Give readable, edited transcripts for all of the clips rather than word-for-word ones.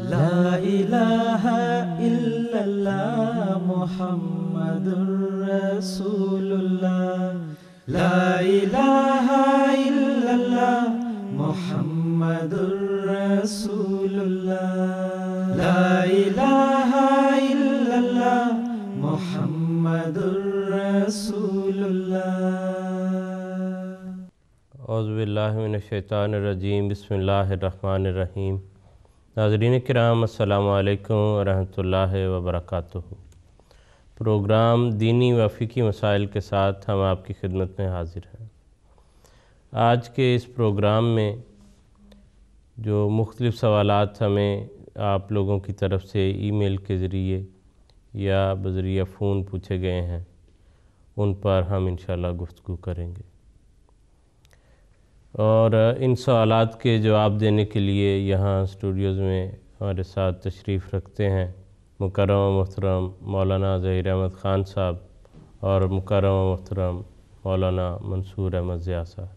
لا الہ الا اللہ محمد رسول اللہ، لا الہ الا اللہ محمد رسول اللہ، لا الہ الا اللہ محمد رسول اللہ۔ اعوذ باللہ من الشیطان الرجیم، بسم اللہ الرحمن الرحیم۔ ناظرین کرام، السلام علیکم ورحمۃ اللہ وبرکاتہ۔ پروگرام دینی و فقہی مسائل کے ساتھ ہم آپ کی خدمت میں حاضر ہیں۔ آج کے اس پروگرام میں جو مختلف سوالات ہمیں آپ لوگوں کی طرف سے ای میل کے ذریعے یا بذریعہ فون پوچھے گئے ہیں، ان پر ہم انشاءاللہ گفتگو کریں گے، اور ان سوالات کے جواب دینے کے لیے یہاں اسٹوڈیوز میں ہمارے ساتھ تشریف رکھتے ہیں مکرم و محترم مولانا ظہیر احمد خان صاحب اور مکرم و محترم مولانا منصور احمد ضیاء صاحب۔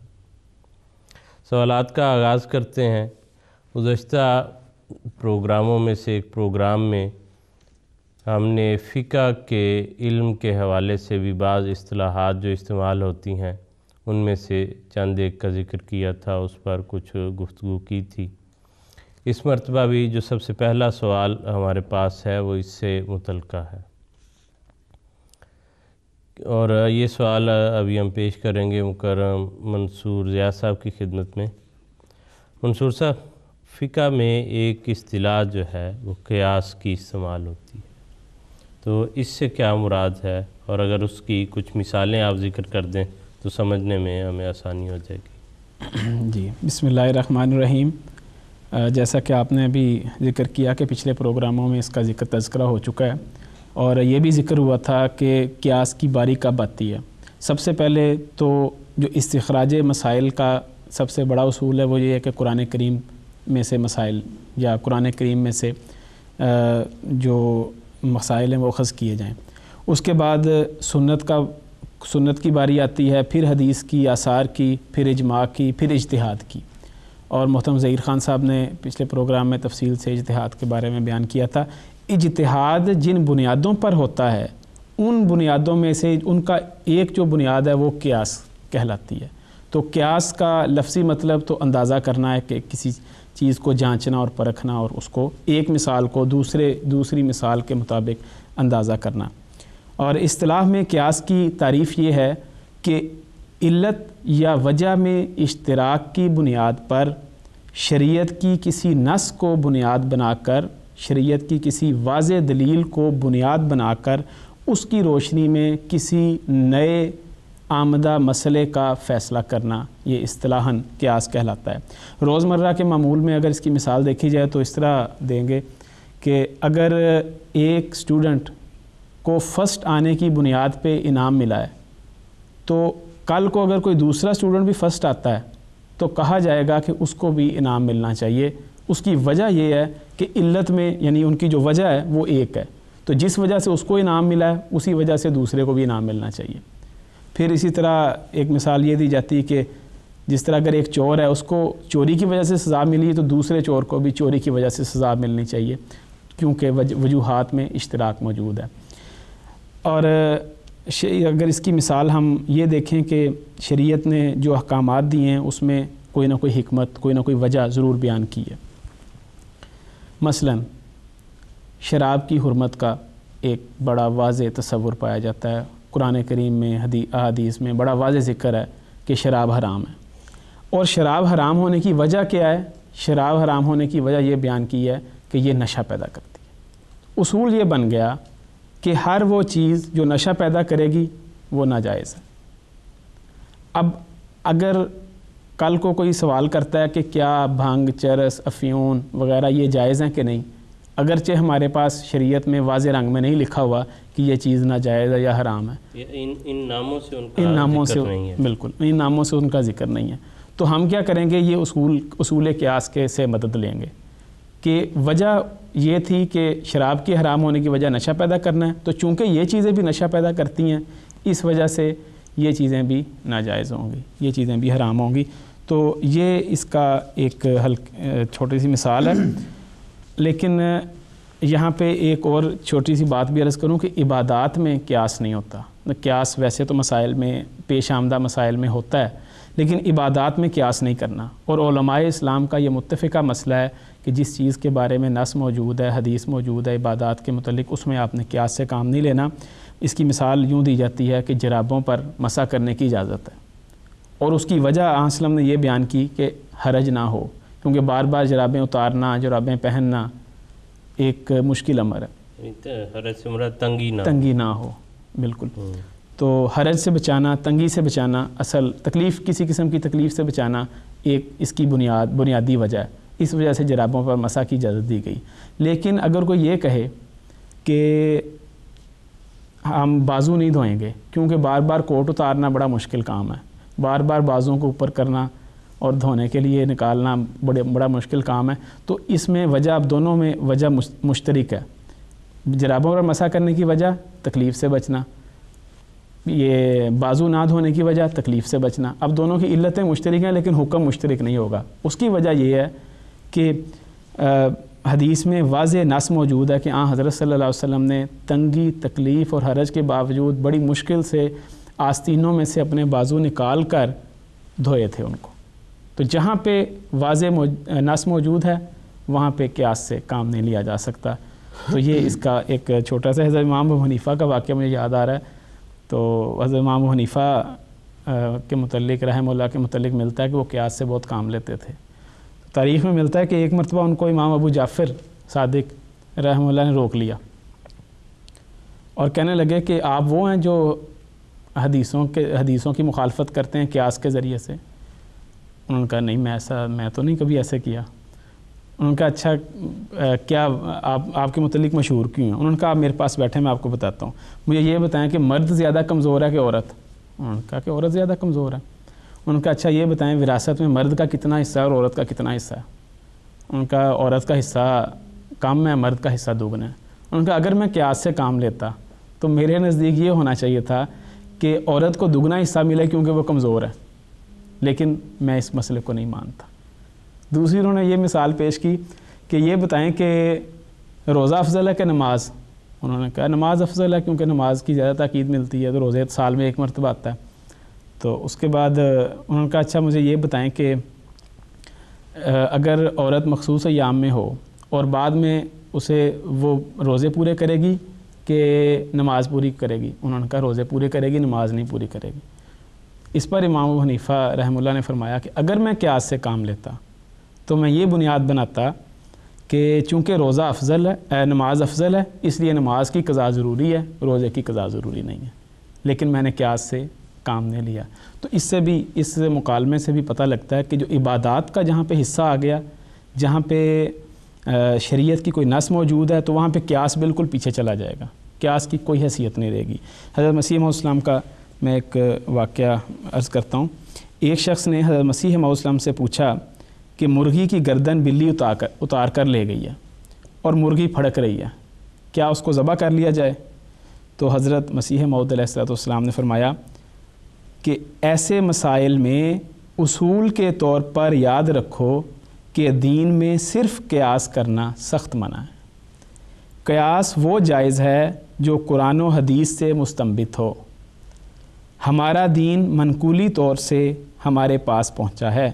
سوالات کا آغاز کرتے ہیں۔ گزشتہ پروگراموں میں سے ایک پروگرام میں ہم نے فقہ کے علم کے حوالے سے بھی بعض اصطلاحات جو استعمال ہوتی ہیں ان میں سے چند ایک کا ذکر کیا تھا، اس پر کچھ گفتگو کی تھی۔ اس مرتبہ بھی جو سب سے پہلا سوال ہمارے پاس ہے وہ اس سے متعلقہ ہے، اور یہ سوال ابھی ہم پیش کریں گے مکرم منصور ضیاء صاحب کی خدمت میں۔ منصور صاحب، فقہ میں ایک اصطلاح جو ہے وہ قیاس کی استعمال ہوتی ہے، تو اس سے کیا مراد ہے، اور اگر اس کی کچھ مثالیں آپ ذکر کر دیں تو سمجھنے میں ہمیں آسانی ہو جائے گی۔ جی، بسم اللہ الرحمن الرحیم۔ جیسا کہ آپ نے ابھی ذکر کیا کہ پچھلے پروگراموں میں اس کا تذکرہ ہو چکا ہے، اور یہ بھی ذکر ہوا تھا کہ قیاس کی باری کب آتی ہے۔ سب سے پہلے تو جو استخراج مسائل کا سب سے بڑا اصول ہے وہ یہ ہے کہ قرآن کریم میں سے مسائل یا قرآن کریم میں سے جو مسائل ہیں وہ اخذ کیے جائیں۔ اس کے بعد سنت کی باری آتی ہے، پھر حدیث کی، آثار کی، پھر اجماع کی، پھر اجتہاد کی، اور محترم ظہیر خان صاحب نے پچھلے پروگرام میں تفصیل سے اجتہاد کے بارے میں بیان کیا تھا۔ اجتہاد جن بنیادوں پر ہوتا ہے ان بنیادوں میں سے ان کا ایک جو بنیاد ہے وہ قیاس کہلاتی ہے۔ تو قیاس کا لفظی مطلب تو اندازہ کرنا ہے کہ کسی چیز کو جانچنا اور پرکھنا، اور اس کو ایک مثال کو دوسری مثال کے مطابق اندازہ کرنا۔ اور اصطلاح میں قیاس کی تعریف یہ ہے کہ علت یا وجہ میں اشتراک کی بنیاد پر شریعت کی کسی نص کو بنیاد بنا کر، شریعت کی کسی واضح دلیل کو بنیاد بنا کر اس کی روشنی میں کسی نئے آمدہ مسئلے کا فیصلہ کرنا، یہ اصطلاحاً قیاس کہلاتا ہے۔ روزمرہ کے معمول میں اگر اس کی مثال دیکھی جائے تو اس طرح دیں گے کہ اگر ایک اسٹوڈنٹ کو فرسٹ آنے کی بنیاد پہ انعام ملا ہے، تو کل کو اگر کوئی دوسرا اسٹوڈنٹ بھی فرسٹ آتا ہے تو کہا جائے گا کہ اس کو بھی انعام ملنا چاہیے۔ اس کی وجہ یہ ہے کہ علت میں، یعنی ان کی جو وجہ ہے وہ ایک ہے، تو جس وجہ سے اس کو انعام ملا ہے اسی وجہ سے دوسرے کو بھی انعام ملنا چاہیے۔ پھر اسی طرح ایک مثال یہ دی جاتی ہے کہ جس طرح اگر ایک چور ہے، اس کو چوری کی وجہ سے سزا ملی تو دوسرے چور کو بھی چوری کی وجہ سے سزا ملنی چاہیے، کیونکہ وجوہات میں اشتراک موجود ہے۔ اور اگر اس کی مثال ہم یہ دیکھیں کہ شریعت نے جو احکامات دیے ہیں اس میں کوئی نہ کوئی حکمت، کوئی نہ کوئی وجہ ضرور بیان کی ہے۔ مثلا شراب کی حرمت کا ایک بڑا واضح تصور پایا جاتا ہے، قرآن کریم میں، احادیث میں بڑا واضح ذکر ہے کہ شراب حرام ہے۔ اور شراب حرام ہونے کی وجہ کیا ہے؟ شراب حرام ہونے کی وجہ یہ بیان کی ہے کہ یہ نشہ پیدا کرتی ہے۔ اصول یہ بن گیا کہ ہر وہ چیز جو نشہ پیدا کرے گی وہ ناجائز ہے۔ اب اگر کل کو کوئی سوال کرتا ہے کہ کیا بھنگ، چرس، افیون وغیرہ یہ جائز ہیں کہ نہیں، اگرچہ ہمارے پاس شریعت میں واضح رنگ میں نہیں لکھا ہوا کہ یہ چیز ناجائز ہے یا حرام ہے، ان ناموں سے ان کا ذکر نہیں ہے، بالکل ان ناموں سے ان کا ذکر نہیں ہے، تو ہم کیا کریں گے؟ یہ اصول قیاس کے سے مدد لیں گے کہ وجہ یہ تھی کہ شراب کے حرام ہونے کی وجہ نشہ پیدا کرنا ہے، تو چونکہ یہ چیزیں بھی نشہ پیدا کرتی ہیں اس وجہ سے یہ چیزیں بھی ناجائز ہوں گی، یہ چیزیں بھی حرام ہوں گی۔ تو یہ اس کا ایک چھوٹی سی مثال ہے۔ لیکن یہاں پہ ایک اور چھوٹی سی بات بھی عرض کروں کہ عبادات میں قیاس نہیں ہوتا. قیاس ویسے تو مسائل میں پیش آمدہ مسائل میں ہوتا ہے, لیکن عبادات میں قیاس نہیں کرنا. اور علماء اسلام کا یہ متفقہ مسئلہ ہے کہ جس چیز کے بارے میں نص موجود ہے, حدیث موجود ہے عبادات کے متعلق, اس میں آپ نے قیاس سے کام نہیں لینا. اس کی مثال یوں دی جاتی ہے کہ جرابوں پر مسح کرنے کی اجازت ہے, اور اس کی وجہ آن وسلم نے یہ بیان کی کہ حرج نہ ہو, کیونکہ بار بار جرابیں اتارنا, جرابیں پہننا ایک مشکل امر ہے. حرج سے مراد تنگی نہ ہو. بالکل. تو حرج سے بچانا, تنگی سے بچانا, اصل تکلیف, کسی قسم کی تکلیف سے بچانا ایک اس کی بنیادی وجہ ہے. اس وجہ سے جرابوں پر مسح کی اجازت دی گئی. لیکن اگر کوئی یہ کہے کہ ہم بازو نہیں دھوئیں گے کیونکہ بار بار کوٹ اتارنا بڑا مشکل کام ہے, بار بار بازوں کو اوپر کرنا اور دھونے کے لیے نکالنا بڑا مشکل کام ہے, تو اس میں وجہ, اب دونوں میں وجہ مشترک ہے. جرابوں پر مسح کرنے کی وجہ تکلیف سے بچنا, یہ بازو نہ دھونے کی وجہ تکلیف سے بچنا. اب دونوں کی علتیں مشترک ہیں لیکن حکم مشترک نہیں ہوگا. اس کی وجہ یہ ہے کہ حدیث میں واضح نص موجود ہے کہ حضرت صلی اللہ علیہ وسلم نے تنگی, تکلیف اور حرج کے باوجود بڑی مشکل سے آستینوں میں سے اپنے بازو نکال کر دھوئے تھے ان کو. تو جہاں پہ واضح نص موجود ہے وہاں پہ قیاس سے کام نہیں لیا جا سکتا. تو یہ اس کا ایک چھوٹا سا حضرت امام ابو حنیفہ کا واقعہ مجھے یاد آ رہا ہے. تو حضرت امام ابو حنیفہ کے متعلق رحمہ اللہ کے متعلق ملتا ہے کہ وہ قیاس سے بہت کام لیتے تھے. تاریخ میں ملتا ہے کہ ایک مرتبہ ان کو امام ابو جعفر صادق رحمہ اللہ نے روک لیا اور کہنے لگے کہ آپ وہ ہیں جو حدیثوں کی مخالفت کرتے ہیں قیاس کے ذریعے سے. انہوں نے کہا نہیں, میں تو نہیں کبھی ایسے کیا. انہوں نے کہا اچھا کیا آپ کے متعلق مشہور کیوں ہیں؟ انہوں نے کہا آپ میرے پاس بیٹھے, میں آپ کو بتاتا ہوں. مجھے یہ بتائیں کہ مرد زیادہ کمزور ہے کہ عورت؟ انہوں نے کہا کہ عورت زیادہ کمزور ہے. انہوں نے کہا اچھا یہ بتائیں وراثت میں مرد کا کتنا حصہ ہے اور عورت کا کتنا حصہ ہے؟ انہوں نے کہا عورت کا حصہ کم ہے, مرد کا حصہ دوگنا ہے. انہوں نے کہا اگر میں قیاس سے کام لیتا تو میرے نزدیک یہ ہونا چاہیے تھا کہ عورت کو دوگنا حصہ ملے کیونکہ وہ کمزور ہے, لیکن میں اس مسئلے کو نہیں مانتا. دوسری انہوں نے یہ مثال پیش کی کہ یہ بتائیں کہ روزہ افضل ہے کہ نماز؟ انہوں نے کہا نماز افضل ہے کیونکہ نماز کی زیادہ تاکید ملتی ہے, تو روزے سال میں ایک مرتبہ آتا ہے. تو اس کے بعد انہوں نے کہا اچھا مجھے یہ بتائیں کہ اگر عورت مخصوص ایام میں ہو اور بعد میں اسے وہ روزے پورے کرے گی کہ نماز پوری کرے گی؟ انہوں نے کہا روزے پورے کرے گی, نماز نہیں پوری کرے گی. اس پر امام ابو حنیفہ رحمہ اللہ نے فرمایا کہ اگر میں قیاس سے کام لیتا تو میں یہ بنیاد بناتا کہ چونکہ روزہ افضل ہے, نماز افضل ہے, اس لیے نماز کی قضا ضروری ہے, روزے کی قضا ضروری نہیں ہے. لیکن میں نے قیاس سے کام نہیں لیا. تو اس سے بھی, اس مکالمے سے بھی پتہ لگتا ہے کہ جو عبادات کا جہاں پہ حصہ آ گیا, جہاں پہ شریعت کی کوئی نص موجود ہے, تو وہاں پہ قیاس بالکل پیچھے چلا جائے گا, قیاس کی کوئی حیثیت نہیں رہے گی. حضرت مسیح موعود السلام کا میں ایک واقعہ عرض کرتا ہوں. ایک شخص نے حضرت مسیح موعود السلام سے پوچھا کہ مرغی کی گردن بلی اتار کر لے گئی ہے اور مرغی پھڑک رہی ہے, کیا اس کو ذبح کر لیا جائے؟ تو حضرت مسیح موعود علیہ السلام نے فرمایا کہ ایسے مسائل میں اصول کے طور پر یاد رکھو کہ دین میں صرف قیاس کرنا سخت منع ہے. قیاس وہ جائز ہے جو قرآن و حدیث سے مستنبط ہو. ہمارا دین منقولی طور سے ہمارے پاس پہنچا ہے,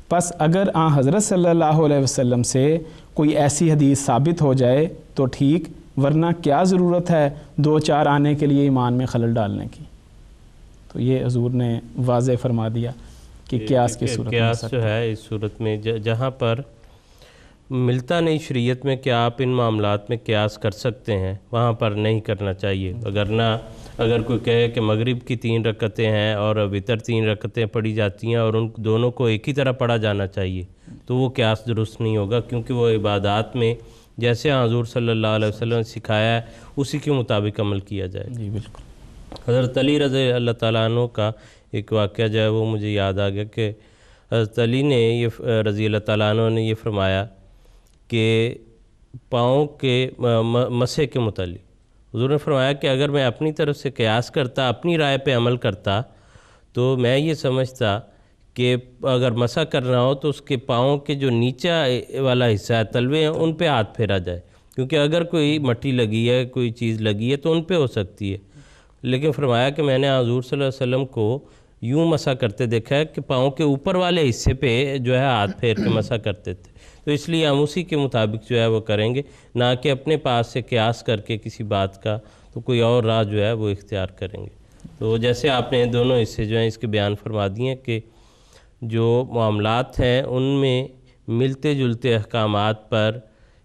پس اگر حضرت صلی اللہ علیہ وسلم سے کوئی ایسی حدیث ثابت ہو جائے تو ٹھیک, ورنہ کیا ضرورت ہے دو چار آنے کے لیے ایمان میں خلل ڈالنے کی. تو یہ حضور نے واضح فرما دیا کہ قیاس کی صورت قیاس جو ہے اس صورت میں جہاں پر ملتا نہیں شریعت میں کہ آپ ان معاملات میں قیاس کر سکتے ہیں, وہاں پر نہیں کرنا چاہیے. اگر کوئی کہے کہ مغرب کی 3 رکعتیں ہیں اور وتر 3 رکعتیں پڑھی جاتی ہیں اور ان دونوں کو ایک ہی طرح پڑھا جانا چاہیے, تو وہ قیاس درست نہیں ہوگا, کیونکہ وہ عبادات میں جیسے حضور صلی اللہ علیہ وسلم نے سکھایا ہے اسی کے مطابق عمل کیا جائے. جی بالکل. حضرت علی رضی اللہ تعالیٰ عنہ کا ایک واقعہ جو ہے وہ مجھے یاد آ گیا کہ حضرت علی نے یہ رضی اللہ تعالیٰ عنہ نے یہ فرمایا کہ پاؤں کے مسح کے متعلق حضور نے فرمایا کہ اگر میں اپنی طرف سے قیاس کرتا, اپنی رائے پہ عمل کرتا, تو میں یہ سمجھتا کہ اگر مسح کرنا ہو تو اس کے پاؤں کے جو نیچے والا حصہ ہے، تلوے ہیں، ان پہ ہاتھ پھیرا جائے، کیونکہ اگر کوئی مٹی لگی ہے، کوئی چیز لگی ہے تو ان پہ ہو سکتی ہے۔ لیکن فرمایا کہ میں نے حضور صلی اللہ علیہ وسلم کو یوں مسح کرتے دیکھا ہے کہ پاؤں کے اوپر والے حصے پہ جو ہے ہاتھ پھیر کے مسح کرتے تھے، تو اس لیے ہم اسی کے مطابق جو ہے وہ کریں گے، نہ کہ اپنے پاس سے قیاس کر کے کسی بات کا تو کوئی اور راہ جو ہے وہ اختیار کریں گے۔ تو جیسے آپ نے دونوں حصے جو ہیں اس کے بیان فرما دیے ہیں کہ جو معاملات ہیں ان میں ملتے جلتے احکامات پر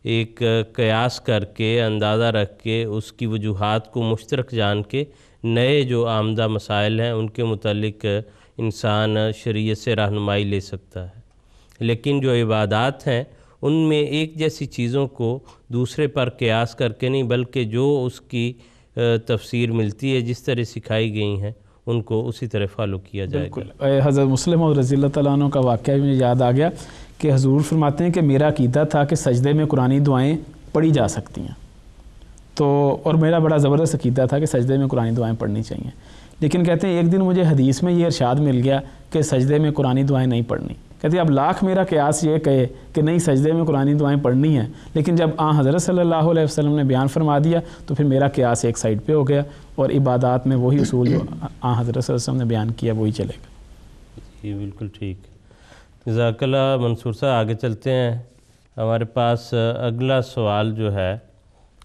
ایک قیاس کر کے، اندازہ رکھ کے، اس کی وجوہات کو مشترک جان کے نئے جو آمدہ مسائل ہیں ان کے متعلق انسان شریعت سے رہنمائی لے سکتا ہے۔ لیکن جو عبادات ہیں ان میں ایک جیسی چیزوں کو دوسرے پر قیاس کر کے نہیں، بلکہ جو اس کی تفسیر ملتی ہے، جس طرح سکھائی گئی ہیں، ان کو اسی طرح فالو کیا جائے گا۔ بالکل، حضرت مسلم اور رضی اللہ تعالیٰ عنہ کا واقعہ مجھے یاد آ گیا کہ حضور فرماتے ہیں کہ میرا عقیدہ تھا کہ سجدے میں قرآنی دعائیں پڑھی جا سکتی ہیں، تو اور میرا بڑا زبردست عقیدہ تھا کہ سجدے میں قرآنی دعائیں پڑھنی چاہیے، لیکن کہتے ہیں ایک دن مجھے حدیث میں یہ ارشاد مل گیا کہ سجدے میں قرآنی دعائیں نہیں پڑھنی۔ کہتے ہیں اب لاکھ میرا قیاس یہ کہے کہ نہیں سجدے میں قرآنی دعائیں پڑھنی ہیں، لیکن جب حضرت صلی اللہ علیہ وسلم نے بیان فرما دیا تو پھر میرا قیاس ایک سائڈ پہ ہو گیا، اور عبادات میں وہی اصول جو حضرت صلی اللہ علیہ وسلم نے بیان کیا وہی چلے گا۔ جی بالکل ٹھیک، جزاک اللہ۔ منصور صاحب آگے چلتے ہیں، ہمارے پاس اگلا سوال جو ہے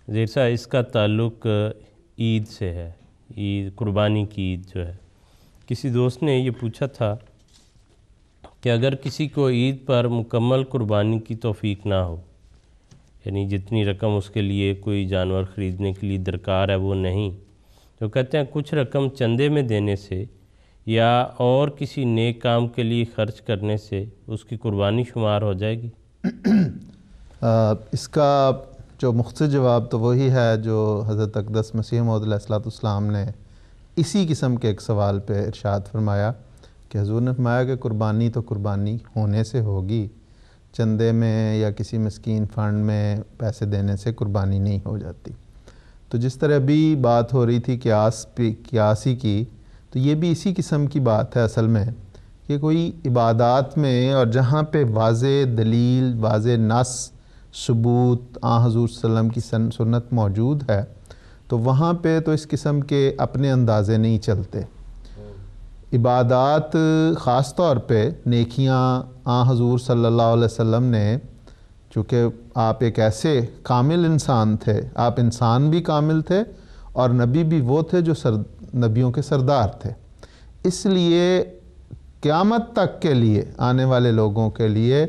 ظہیر صاحب، اس کا تعلق عید سے ہے، عید قربانی کی عید جو ہے۔ کسی دوست نے یہ پوچھا تھا کہ اگر کسی کو عید پر مکمل قربانی کی توفیق نہ ہو، یعنی جتنی رقم اس کے لیے کوئی جانور خریدنے کے لیے درکار ہے وہ نہیں، تو کہتے ہیں کچھ رقم چندے میں دینے سے یا اور کسی نیک کام کے لیے خرچ کرنے سے اس کی قربانی شمار ہو جائے گی؟ اس کا جو مختصر جواب تو وہی ہے جو حضرت اقدس مسیح موعود علیہ السلام نے اسی قسم کے ایک سوال پہ ارشاد فرمایا کہ حضور نے فرمایا کہ قربانی تو قربانی ہونے سے ہوگی، چندے میں یا کسی مسکین فنڈ میں پیسے دینے سے قربانی نہیں ہو جاتی۔ تو جس طرح ابھی بات ہو رہی تھی قیاسی کی، تو یہ بھی اسی قسم کی بات ہے اصل میں، کہ کوئی عبادات میں اور جہاں پہ واضح دلیل، واضح نص، ثبوت حضور صلی اللہ علیہ وسلم کی سنت موجود ہے، تو وہاں پہ تو اس قسم کے اپنے اندازے نہیں چلتے۔ عبادات خاص طور پہ نیکیاں حضور صلی اللہ علیہ وسلم نے، چونکہ آپ ایک ایسے کامل انسان تھے، آپ انسان بھی کامل تھے اور نبی بھی وہ تھے جو نبیوں کے سردار تھے، اس لیے قیامت تک کے لیے آنے والے لوگوں کے لیے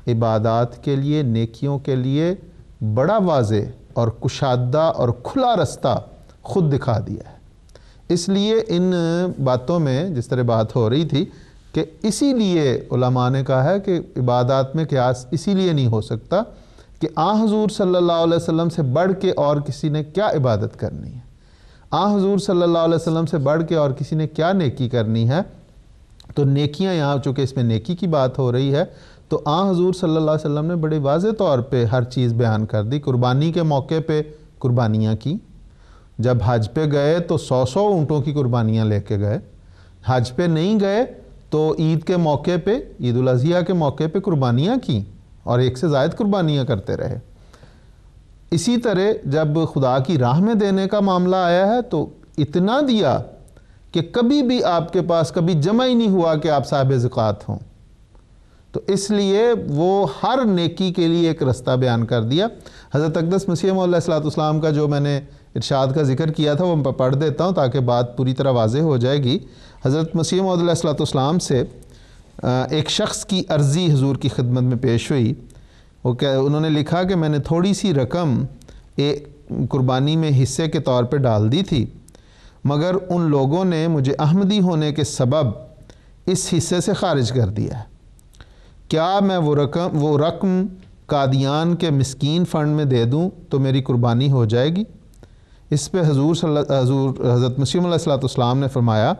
عبادات کے لیے، نیکیوں کے لیے بڑا واضح اور کشادہ اور کھلا رستہ خود دکھا دیا ہے۔ اس لیے ان باتوں میں جس طرح بات ہو رہی تھی کہ اسی لیے علماء نے کہا ہے کہ عبادات میں قیاس اسی لیے نہیں ہو سکتا کہ حضور صلی اللہ علیہ وسلم سے بڑھ کے اور کسی نے کیا عبادت کرنی ہے، حضور صلی اللہ علیہ وسلم سے بڑھ کے اور کسی نے کیا نیکی کرنی ہے۔ تو نیکیاں یہاں چونکہ اس میں نیکی کی بات ہو رہی ہے، تو حضور صلی اللہ علیہ وسلم نے بڑے واضح طور پہ ہر چیز بیان کر دی۔ قربانی کے موقع پہ قربانیاں کی، جب حج پہ گئے تو 100 اونٹوں کی قربانیاں لے کے گئے، حج پہ نہیں گئے تو عید کے موقع پہ، عید الاضحیٰ کے موقع پہ قربانیاں کی اور ایک سے زائد قربانیاں کرتے رہے۔ اسی طرح جب خدا کی راہ میں دینے کا معاملہ آیا ہے تو اتنا دیا کہ کبھی بھی آپ کے پاس کبھی جمع ہی نہیں ہوا کہ آپ صاحب زکوٰۃ ہوں۔ تو اس لیے وہ ہر نیکی کے لیے ایک رستہ بیان کر دیا۔ حضرت اقدس مسیح موعود علیہ السلام کا جو میں نے ارشاد کا ذکر کیا تھا وہ پڑھ دیتا ہوں تاکہ بات پوری طرح واضح ہو جائے گی۔ حضرت مسیح موعود علیہ السلام سے ایک شخص کی عرضی حضور کی خدمت میں پیش ہوئی، انہوں نے لکھا کہ میں نے تھوڑی سی رقم قربانی میں حصے کے طور پہ ڈال دی تھی، مگر ان لوگوں نے مجھے احمدی ہونے کے سبب اس حصے سے خارج کر دیا ہے، کیا میں وہ رقم قادیان کے مسکین فنڈ میں دے دوں تو میری قربانی ہو جائے گی؟ اس پہ حضرت مسیح علیہ السلام نے فرمایا،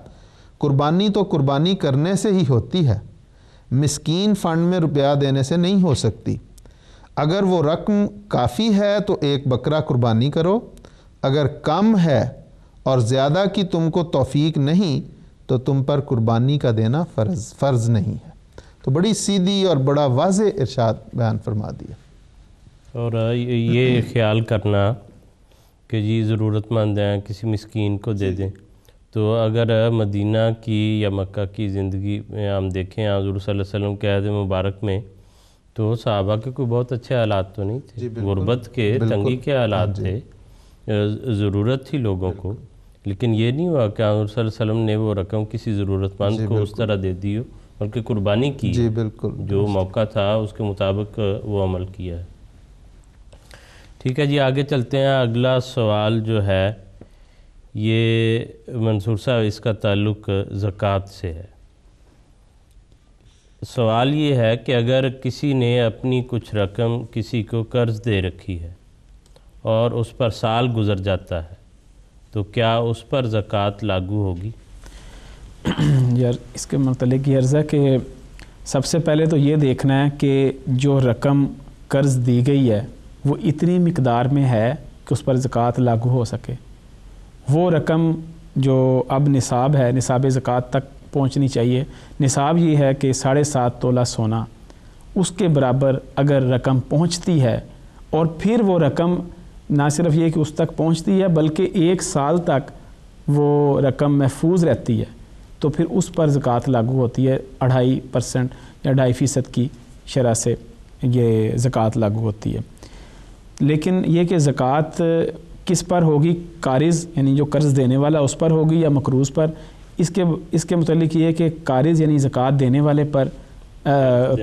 قربانی تو قربانی کرنے سے ہی ہوتی ہے، مسکین فنڈ میں روپیہ دینے سے نہیں ہو سکتی۔ اگر وہ رقم کافی ہے تو ایک بکرا قربانی کرو، اگر کم ہے اور زیادہ کی تم کو توفیق نہیں تو تم پر قربانی کا دینا فرض نہیں ہے۔ تو بڑی سیدھی اور بڑا واضح ارشاد بیان فرما دیا۔ اور یہ خیال کرنا کہ جی ضرورت مند ہیں کسی مسکین کو دے دیں، تو اگر مدینہ کی یا مکہ کی زندگی میں ہم دیکھیں حضور صلی اللہ علیہ وسلم کے عہد مبارک میں، تو صحابہ کے کوئی بہت اچھے حالات تو نہیں تھے، غربت کے، تنگی کے حالات تھے، ضرورت تھی لوگوں کو، لیکن یہ نہیں ہوا کہ حضور صلی اللہ علیہ وسلم نے وہ رقم کسی ضرورت مند کو اس طرح دے دی ہو، بلکہ قربانی کی، جی بالکل، جو موقع تھا اس کے مطابق وہ عمل کیا ہے۔ ٹھیک ہے جی، آگے چلتے ہیں۔ اگلا سوال جو ہے یہ منصور صاحب، اس کا تعلق زکوٰۃ سے ہے۔ سوال یہ ہے کہ اگر کسی نے اپنی کچھ رقم کسی کو قرض دے رکھی ہے اور اس پر سال گزر جاتا ہے تو کیا اس پر زکوٰۃ لاگو ہوگی؟ یار اس کے متعلق یہ عرض ہے کہ سب سے پہلے تو یہ دیکھنا ہے کہ جو رقم قرض دی گئی ہے وہ اتنی مقدار میں ہے کہ اس پر زکوٰۃ لاگو ہو سکے۔ وہ رقم جو اب نصاب ہے، نصاب زکوٰۃ تک پہنچنی چاہیے۔ نصاب یہ ہے کہ 7.5 تولہ سونا، اس کے برابر اگر رقم پہنچتی ہے اور پھر وہ رقم نہ صرف یہ کہ اس تک پہنچتی ہے بلکہ 1 سال تک وہ رقم محفوظ رہتی ہے تو پھر اس پر زکوٰۃ لاگو ہوتی ہے۔ 2.5% یا 2.5% کی شرح سے یہ زکوٰۃ لاگو ہوتی ہے۔ لیکن یہ کہ زکوٰۃ کس پر ہوگی، قارض یعنی جو قرض دینے والا اس پر ہوگی یا مقروض پر، اس کے متعلق یہ ہے کہ قارض یعنی زکوٰۃ دینے والے پر،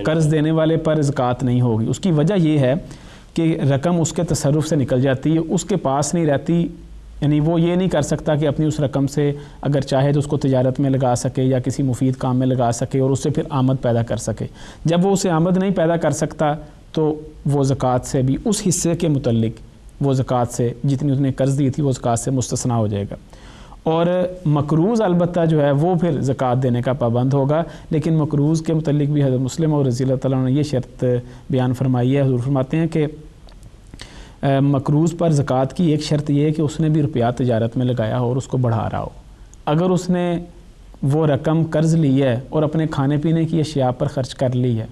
قرض دینے والے پر زکوٰۃ نہیں ہوگی۔ اس کی وجہ یہ ہے کہ رقم اس کے تصرف سے نکل جاتی ہے، اس کے پاس نہیں رہتی، یعنی وہ یہ نہیں کر سکتا کہ اپنی اس رقم سے اگر چاہے تو اس کو تجارت میں لگا سکے یا کسی مفید کام میں لگا سکے اور اس سے پھر آمد پیدا کر سکے۔ جب وہ اسے آمد نہیں پیدا کر سکتا تو وہ زکوٰۃ سے بھی اس حصے کے متعلق وہ زکوٰۃ سے جتنی اس نے قرض دی تھی وہ زکوٰۃ سے مستثنیٰ ہو جائے گا۔ اور مقروض البتہ جو ہے وہ پھر زکوٰۃ دینے کا پابند ہوگا، لیکن مقروض کے متعلق بھی حضرت مسلم اور رضی اللہ تعالیٰ عنہ نے یہ شرط بیان فرمائی ہے۔ حضور فرماتے ہیں کہ مقروض پر زکوٰۃ کی ایک شرط یہ ہے کہ اس نے بھی روپیہ تجارت میں لگایا ہو اور اس کو بڑھا رہا ہو۔ اگر اس نے وہ رقم قرض لی ہے اور اپنے کھانے پینے کی اشیاء پر خرچ کر لی ہے،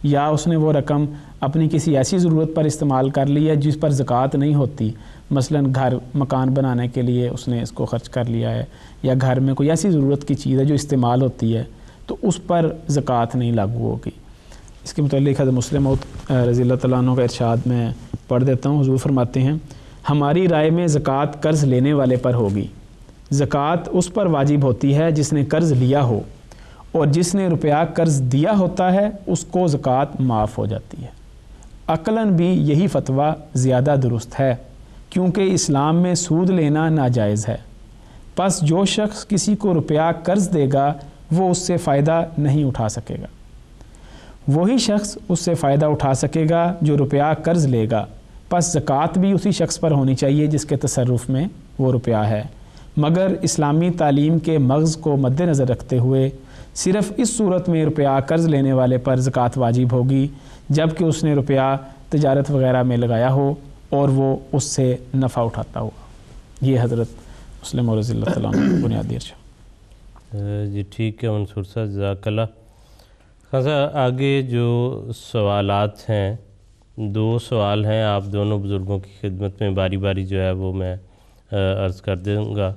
یا اس نے وہ رقم اپنی کسی ایسی ضرورت پر استعمال کر لی ہے جس پر زکوٰۃ نہیں ہوتی، مثلا گھر مکان بنانے کے لیے اس نے اس کو خرچ کر لیا ہے، یا گھر میں کوئی ایسی ضرورت کی چیز ہے جو استعمال ہوتی ہے، تو اس پر زکوٰۃ نہیں لاگو ہوگی۔ اس کے متعلق حضرت مسلم رضی اللہ تعالیٰ عنہ کا ارشاد میں پڑھ دیتا ہوں۔ حضور فرماتے ہیں، ہماری رائے میں زکوٰۃ قرض لینے والے پر ہوگی۔ زکوٰۃ اس پر واجب ہوتی ہے جس نے قرض لیا ہو، اور جس نے روپیہ قرض دیا ہوتا ہے اس کو زکوٰۃ معاف ہو جاتی ہے۔ عقلاً بھی یہی فتویٰ زیادہ درست ہے، کیونکہ اسلام میں سود لینا ناجائز ہے۔ پس جو شخص کسی کو روپیہ قرض دے گا وہ اس سے فائدہ نہیں اٹھا سکے گا، وہی شخص اس سے فائدہ اٹھا سکے گا جو روپیہ قرض لے گا۔ پس زکوٰۃ بھی اسی شخص پر ہونی چاہیے جس کے تصرف میں وہ روپیہ ہے، مگر اسلامی تعلیم کے مغز کو مد نظر رکھتے ہوئے صرف اس صورت میں روپیہ قرض لینے والے پر زکوٰۃ واجب ہوگی جب کہ اس نے روپیہ تجارت وغیرہ میں لگایا ہو اور وہ اس سے نفع اٹھاتا ہوا۔ یہ حضرت مسلم رضی اللہ تعالیٰ عنہ کا بنیادی ارشاد۔ جی ٹھیک ہے منصور صاحب، جزاک اللہ۔ خان صاحب آگے جو سوالات ہیں، 2 سوال ہیں، آپ دونوں بزرگوں کی خدمت میں باری باری جو ہے وہ میں عرض کر دوں گا۔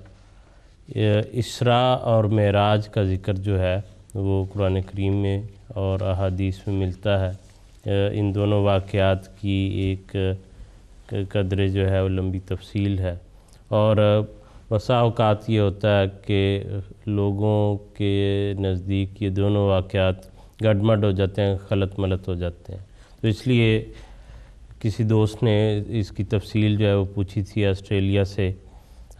اسراء اور معراج کا ذکر جو ہے وہ قرآن کریم میں اور احادیث میں ملتا ہے۔ ان دونوں واقعات کی ایک قدر جو ہے وہ لمبی تفصیل ہے، اور بسا اوقات یہ ہوتا ہے کہ لوگوں کے نزدیک یہ دونوں واقعات گڈمڈ ہو جاتے ہیں، خلط ملط ہو جاتے ہیں، تو اس لیے کسی دوست نے اس کی تفصیل جو ہے وہ پوچھی تھی آسٹریلیا سے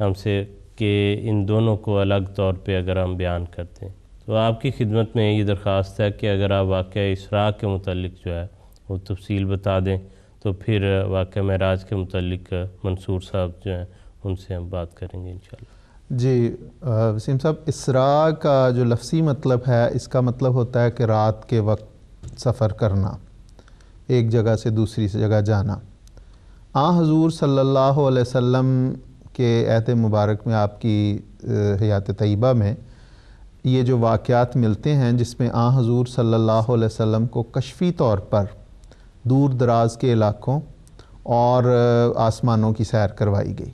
ہم سے کہ ان دونوں کو الگ طور پہ اگر ہم بیان کرتے ہیں، تو آپ کی خدمت میں یہ درخواست ہے کہ اگر آپ واقعہ اسراء کے متعلق جو ہے وہ تفصیل بتا دیں، تو پھر واقعہ معراج کے متعلق منصور صاحب جو ہیں ان سے ہم بات کریں گے انشاءاللہ۔ جی وسیم صاحب، اسراء کا جو لفظی مطلب ہے، اس کا مطلب ہوتا ہے کہ رات کے وقت سفر کرنا، ایک جگہ سے دوسری جگہ جانا۔ حضور صلی اللہ علیہ وسلم کے عہد مبارک میں، آپ کی حیات طیبہ میں یہ جو واقعات ملتے ہیں جس میں آن حضور صلی اللہ علیہ وسلم کو کشفی طور پر دور دراز کے علاقوں اور آسمانوں کی سیر کروائی گئی،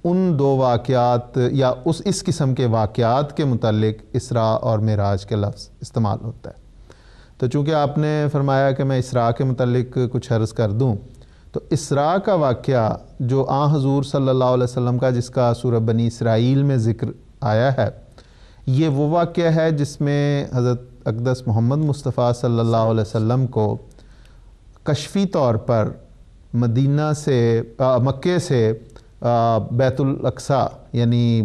ان دو واقعات یا اس قسم کے واقعات کے متعلق اسراء اور معراج کے لفظ استعمال ہوتا ہے۔ تو چونکہ آپ نے فرمایا کہ میں اسراء کے متعلق کچھ عرض کر دوں، تو اسراء کا واقعہ جو آن حضور صلی اللہ علیہ وسلم کا جس کا سورہ بنی اسرائیل میں ذکر آیا ہے، یہ وہ واقعہ ہے جس میں حضرت اقدس محمد مصطفیٰ صلی اللہ علیہ وسلم کو کشفی طور پر مدینہ سے مکے سے بیت الاقصیٰ یعنی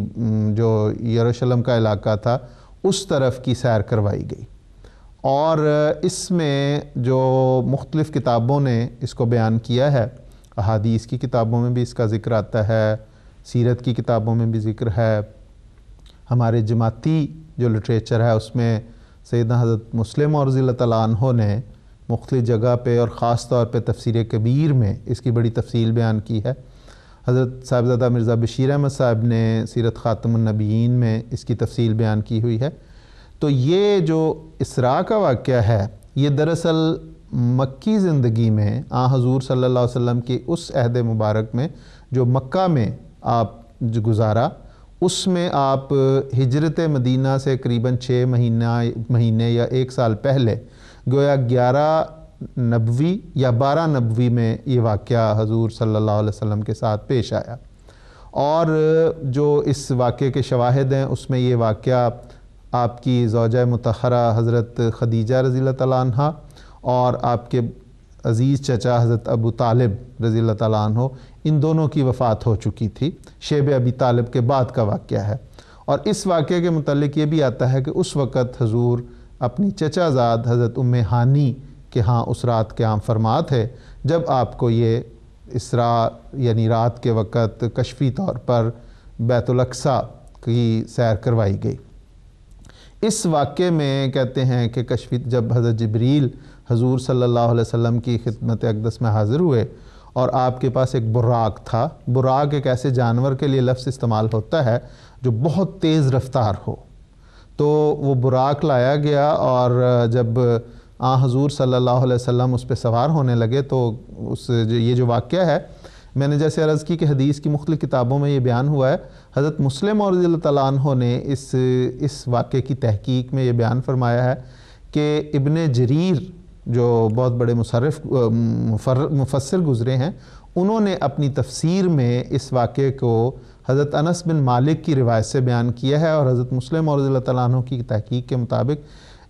جو یروشلم کا علاقہ تھا اس طرف کی سیر کروائی گئی، اور اس میں جو مختلف کتابوں نے اس کو بیان کیا ہے، احادیث کی کتابوں میں بھی اس کا ذکر آتا ہے، سیرت کی کتابوں میں بھی ذکر ہے، ہمارے جماعتی جو لٹریچر ہے اس میں سیدنا حضرت مسلم رضی اللہ تعالیٰ عنہ نے مختلف جگہ پہ اور خاص طور پہ تفسیر کبیر میں اس کی بڑی تفصیل بیان کی ہے۔ حضرت صاحبزادہ مرزا بشیر احمد صاحب نے سیرت خاتم النبیین میں اس کی تفصیل بیان کی ہوئی ہے۔ تو یہ جو اسراء کا واقعہ ہے یہ دراصل مکی زندگی میں آن حضور صلی اللہ علیہ وسلم کے اس عہد مبارک میں جو مکہ میں آپ گزارا، اس میں آپ ہجرت مدینہ سے قریباً 6 مہینے یا 1 سال پہلے گویا 11 نبوی یا 12 نبوی میں یہ واقعہ حضور صلی اللہ علیہ وسلم کے ساتھ پیش آیا، اور جو اس واقعے کے شواہد ہیں اس میں یہ واقعہ آپ کی زوجہ مطہرہ حضرت خدیجہ رضی اللہ تعالیٰ عنہ اور آپ کے عزیز چچا حضرت ابو طالب رضی اللہ تعالیٰ عنہ، ان دونوں کی وفات ہو چکی تھی، شیب ابی طالب کے بعد کا واقعہ ہے۔ اور اس واقعے کے متعلق یہ بھی آتا ہے کہ اس وقت حضور اپنی چچا زاد حضرت ام ہانی کے ہاں اس رات قیام فرما تھے جب آپ کو یہ اسراء یعنی رات کے وقت کشفی طور پر بیت الاقصیٰ کی سیر کروائی گئی۔ اس واقعے میں کہتے ہیں کہ کشفی جب حضرت جبریل حضور صلی اللہ علیہ وسلم کی خدمت اقدس میں حاضر ہوئے اور آپ کے پاس ایک براق تھا، براق ایک ایسے جانور کے لیے لفظ استعمال ہوتا ہے جو بہت تیز رفتار ہو، تو وہ براق لایا گیا، اور جب آن حضور صلی اللہ علیہ وسلم اس پہ سوار ہونے لگے تو یہ جو واقعہ ہے میں نے جیسے عرض کی کہ حدیث کی مختلف کتابوں میں یہ بیان ہوا ہے۔ حضرت مسلم رضی اللہ تعالیٰ عنہ نے اس واقعے کی تحقیق میں یہ بیان فرمایا ہے کہ ابن جریر جو بہت بڑے مفسر گزرے ہیں، انہوں نے اپنی تفسیر میں اس واقعے کو حضرت انس بن مالک کی روایت سے بیان کیا ہے، اور حضرت مسلم رضی اللہ تعالیٰ عنہ کی تحقیق کے مطابق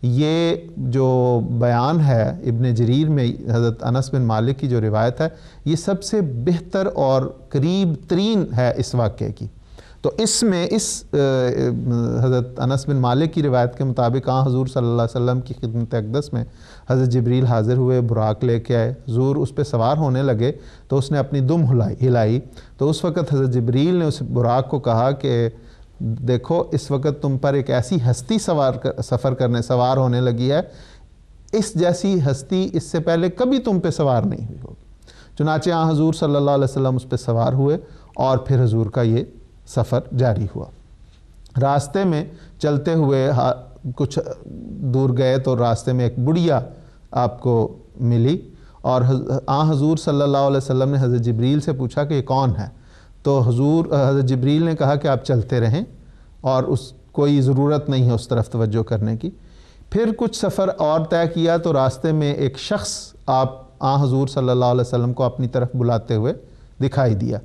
یہ جو بیان ہے ابن جریر میں حضرت انس بن مالک کی جو روایت ہے یہ سب سے بہتر اور قریب ترین ہے اس واقعے کی۔ تو اس میں حضرت انس بن مالک کی روایت کے مطابق حضور صلی اللہ علیہ وسلم کی خدمت اقدس میں حضرت جبریل حاضر ہوئے، براق لے کے آئے، حضور اس پہ سوار ہونے لگے تو اس نے اپنی دم ہلائی، تو اس وقت حضرت جبریل نے اس براق کو کہا کہ دیکھو اس وقت تم پر ایک ایسی ہستی سوار ہونے لگی ہے، اس جیسی ہستی اس سے پہلے کبھی تم پہ سوار نہیں ہوئی ہوگی۔ چنانچہ حضور صلی اللہ علیہ وسلم اس پہ سوار ہوئے اور پھر حضور کا یہ سفر جاری ہوا۔ راستے میں چلتے ہوئے کچھ دور گئے تو راستے میں ایک بڑھیا آپ کو ملی، اور حضور صلی اللہ علیہ وسلم نے حضرت جبریل سے پوچھا کہ یہ کون ہے، تو حضرت جبریل نے کہا کہ آپ چلتے رہیں اور کوئی ضرورت نہیں ہے اس طرف توجہ کرنے کی۔ پھر کچھ سفر اور طے کیا تو راستے میں ایک شخص آپ حضور صلی اللہ علیہ وسلم کو اپنی طرف بلاتے ہوئے دکھائی دیا،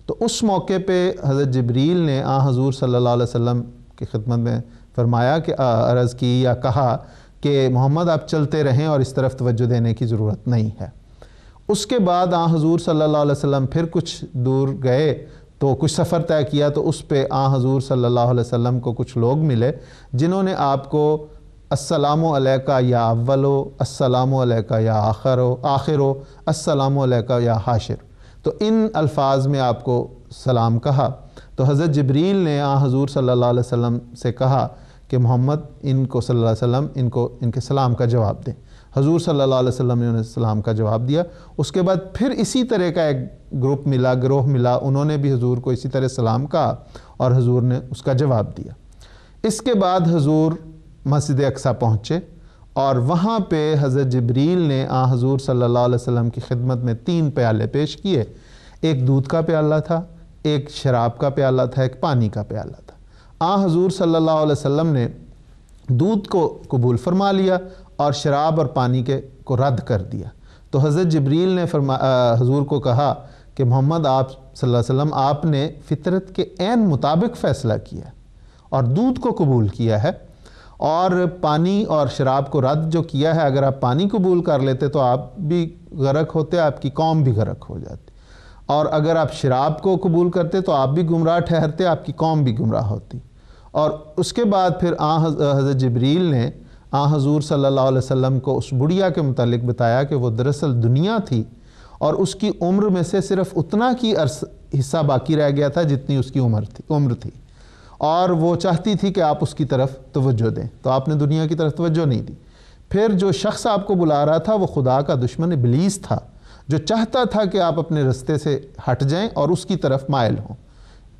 تو اس موقع پہ حضرت جبریل نے حضور صلی اللہ علیہ وسلم کی خدمت میں فرمایا کہ عرض کی یا کہا کہ محمد آپ چلتے رہیں اور اس طرف توجہ دینے کی ضرورت نہیں ہے۔ اس کے بعد حضور صلی اللہ علیہ وسلم پھر کچھ دور گئے تو کچھ سفر طے کیا، تو اس پہ حضور صلی اللہ علیہ وسلم کو کچھ لوگ ملے جنہوں نے آپ کو السلام علیکہ یا اولو، السلام علیکہ یا آخرو، السلام علیکہ یا حاشر، تو ان الفاظ میں آپ کو سلام کہا۔ تو حضرت جبریل نے حضور صلی اللہ علیہ وسلم سے کہا کہ محمد ان کو صلی اللہ علیہ وسلم ان کے سلام کا جواب دیں۔ حضور صلی اللہ علیہ وسلم نے انہیں سلام کا جواب دیا۔ اس کے بعد پھر اسی طرح کا ایک گروہ ملا، انہوں نے بھی حضور کو اسی طرح سلام کہا اور حضور نے اس کا جواب دیا۔ اس کے بعد حضور مسجد اقصی پہنچے اور وہاں پہ حضرت جبریل نے حضور صلی اللہ علیہ وسلم کی خدمت میں 3 پیالے پیش کیے. ایک دودھ کا پیالہ تھا، ایک شراب کا پیالہ تھا، ایک پانی کا پیالہ تھا. حضور صلی اللہ علیہ وسلم نے دودھ کو قبول فرما لیا اور شراب اور پانی کو رد کر دیا. تو حضرت جبریل نے حضور کو کہا کہ محمد آپ صلی اللہ علیہ وسلم آپ نے فطرت کے عین مطابق فیصلہ کیا اور دودھ کو قبول کیا ہے، اور پانی اور شراب کو رد جو کیا ہے، اگر آپ پانی قبول کر لیتے تو آپ بھی غرق ہوتے، آپ کی قوم بھی غرق ہو جاتی، اور اگر آپ شراب کو قبول کرتے تو آپ بھی گمراہ ٹھہرتے، آپ کی قوم بھی گمراہ ہوتی. اور اس کے بعد پھر حضرت جبریل نے حضور صلی اللہ علیہ وسلم کو اس بڑھیا کے متعلق بتایا کہ وہ دراصل دنیا تھی اور اس کی عمر میں سے صرف اتنا کی حصہ باقی رہ گیا تھا جتنی اس کی عمر تھی، اور وہ چاہتی تھی کہ آپ اس کی طرف توجہ دیں، تو آپ نے دنیا کی طرف توجہ نہیں دی. پھر جو شخص آپ کو بلا رہا تھا وہ خدا کا دشمن ابلیس تھا، جو چاہتا تھا کہ آپ اپنے رستے سے ہٹ جائیں اور اس کی طرف مائل ہوں.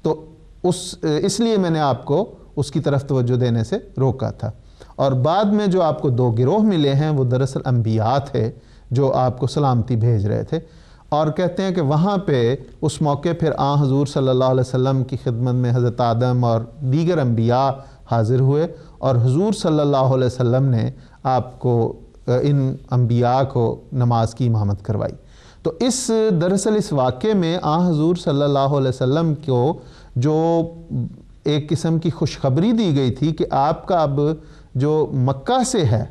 تو اس لیے میں نے آپ کو اس کی طرف توجہ دینے سے روکا تھا. اور بعد میں جو آپ کو 2 گروہ ملے ہیں وہ دراصل انبیاء تھے جو آپ کو سلامتی بھیج رہے تھے. اور کہتے ہیں کہ وہاں پہ اس موقع پھر حضور صلی اللہ علیہ وسلم کی خدمت میں حضرت آدم اور دیگر انبیاء حاضر ہوئے اور حضور صلی اللہ علیہ وسلم نے آپ کو ان انبیاء کو نماز کی امامت کروائی. تو دراصل اس واقعے میں حضور صلی اللہ علیہ وسلم کو جو ایک قسم کی خوشخبری دی گئی تھی کہ آپ کا اب جو مکہ سے ہے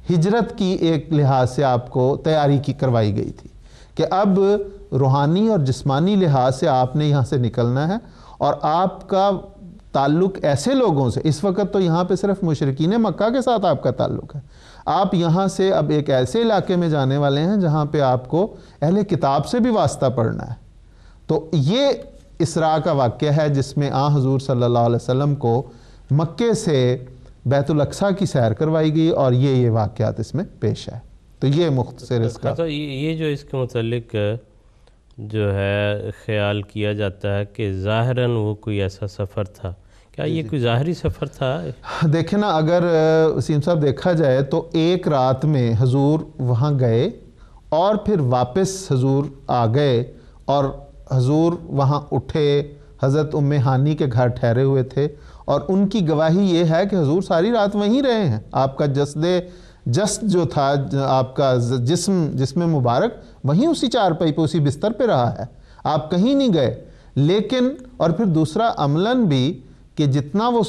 ہجرت کی ایک لحاظ سے آپ کو تیاری کی کروائی گئی تھی کہ اب روحانی اور جسمانی لحاظ سے آپ نے یہاں سے نکلنا ہے، اور آپ کا تعلق ایسے لوگوں سے، اس وقت تو یہاں پہ صرف مشرکین مکہ کے ساتھ آپ کا تعلق ہے، آپ یہاں سے اب ایک ایسے علاقے میں جانے والے ہیں جہاں پہ آپ کو اہل کتاب سے بھی واسطہ پڑھنا ہے. تو یہ اسراء کا واقعہ ہے جس میں حضور صلی اللہ علیہ وسلم کو مکے سے بیت الاقصیٰ کی سیر کروائی گئی، اور یہ واقعات اس میں پیش ہے. تو یہ مختصر اس کا. تو یہ جو اس کے متعلق جو ہے خیال کیا جاتا ہے کہ ظاہراً وہ کوئی ایسا سفر تھا، کیا یہ کوئی ظاہری سفر تھا؟ دیکھیں نا، اگر وسیم صاحب دیکھا جائے تو ایک رات میں حضور وہاں گئے اور پھر واپس حضور آ گئے، اور حضور وہاں اٹھے، حضرت ام ہانی کے گھر ٹھہرے ہوئے تھے، اور ان کی گواہی یہ ہے کہ حضور ساری رات وہیں رہے ہیں. آپ کا جسد جو تھا، آپ کا جسم مبارک وہیں اسی چارپائی پہ اسی بستر پہ رہا ہے، آپ کہیں نہیں گئے. لیکن اور پھر دوسرا عملاً بھی کہ جتنا وہ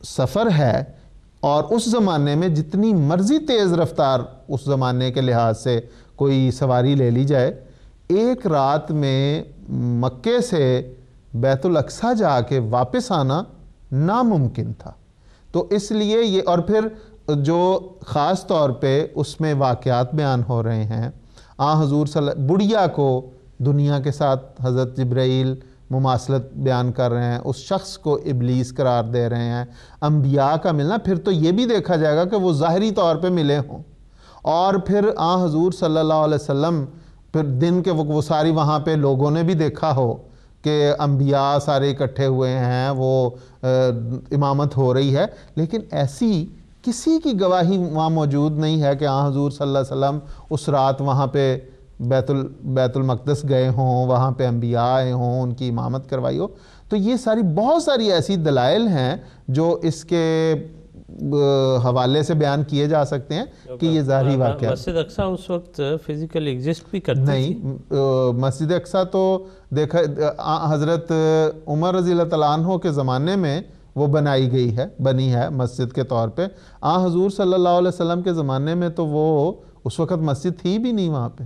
سفر ہے اور اس زمانے میں جتنی مرضی تیز رفتار اس زمانے کے لحاظ سے کوئی سواری لے لی جائے، ایک رات میں مکے سے بیت الاقصیٰ جا کے واپس آنا ناممکن تھا. تو اس لیے یہ، اور پھر جو خاص طور پہ اس میں واقعات بیان ہو رہے ہیں، حضور بڑھیا کو دنیا کے ساتھ حضرت جبرائیل مماثلت بیان کر رہے ہیں، اس شخص کو ابلیس قرار دے رہے ہیں، انبیاء کا ملنا. پھر تو یہ بھی دیکھا جائے گا کہ وہ ظاہری طور پہ ملے ہوں، اور پھر حضور صلی اللہ علیہ وسلم پھر دن کے وہ ساری وہاں پہ لوگوں نے بھی دیکھا ہو کہ انبیاء سارے اکٹھے ہوئے ہیں، وہ امامت ہو رہی ہے، لیکن ایسی کسی کی گواہی وہاں موجود نہیں ہے کہ حضور صلی اللہ علیہ وسلم اس رات وہاں پہ بیت المقدس گئے ہوں، وہاں پہ انبیاء آئے ہوں، ان کی امامت کروائی ہو. تو یہ بہت ساری ایسی دلائل ہیں جو اس کے حوالے سے بیان کیے جا سکتے ہیں کہ یہ ظاہری واقعہ. مسجد اقصیٰ اس وقت فزیکل ایگزسٹ بھی کرتی تھی؟ نہیں، مسجد اقصیٰ تو دیکھا حضرت عمر رضی اللہ تعالیٰ عنہ کے زمانے میں وہ بنی ہے مسجد کے طور پہ. حضور صلی اللہ علیہ وسلم کے زمانے میں تو وہ اس وقت مسجد تھی بھی نہیں، وہاں پہ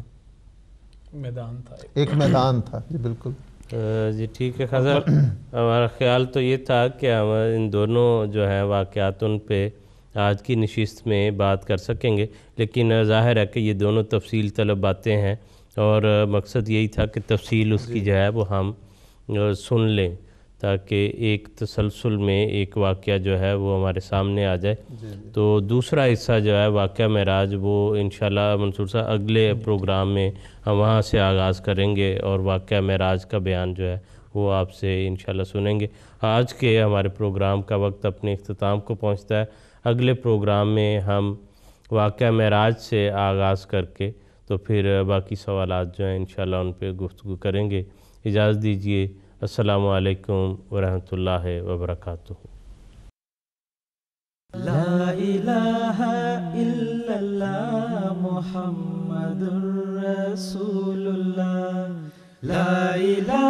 میدان تھا، ایک میدان تھا. جی بالکل. جی ٹھیک ہے خضر، ہمارا خیال تو یہ تھا کہ ہم ان دونوں جو ہیں واقعات ان پہ آج کی نشست میں بات کر سکیں گے، لیکن ظاہر ہے کہ یہ دونوں تفصیل طلب باتیں ہیں، اور مقصد یہی تھا کہ تفصیل اس کی جو ہے وہ ہم سن لیں تاکہ ایک تسلسل میں ایک واقعہ جو ہے وہ ہمارے سامنے آ جائے. تو دوسرا حصہ جو ہے واقعہ معراج، وہ انشاءاللہ منصور صاحب اگلے پروگرام میں ہم وہاں سے آغاز کریں گے اور واقعہ معراج کا بیان جو ہے وہ آپ سے انشاءاللہ سنیں گے۔ آج کے ہمارے پروگرام کا وقت اپنے اختتام کو پہنچتا ہے۔ اگلے پروگرام میں ہم واقعہ معراج سے آغاز کر کے تو پھر باقی سوالات جو ہیں انشاءاللہ ان پہ گفتگو کریں گے۔ اجازت دیجیے، السلام علیکم ورحمۃ اللہ وبرکاتہ۔ لا الہ الا اللہ محمد رسول اللہ، لا الہ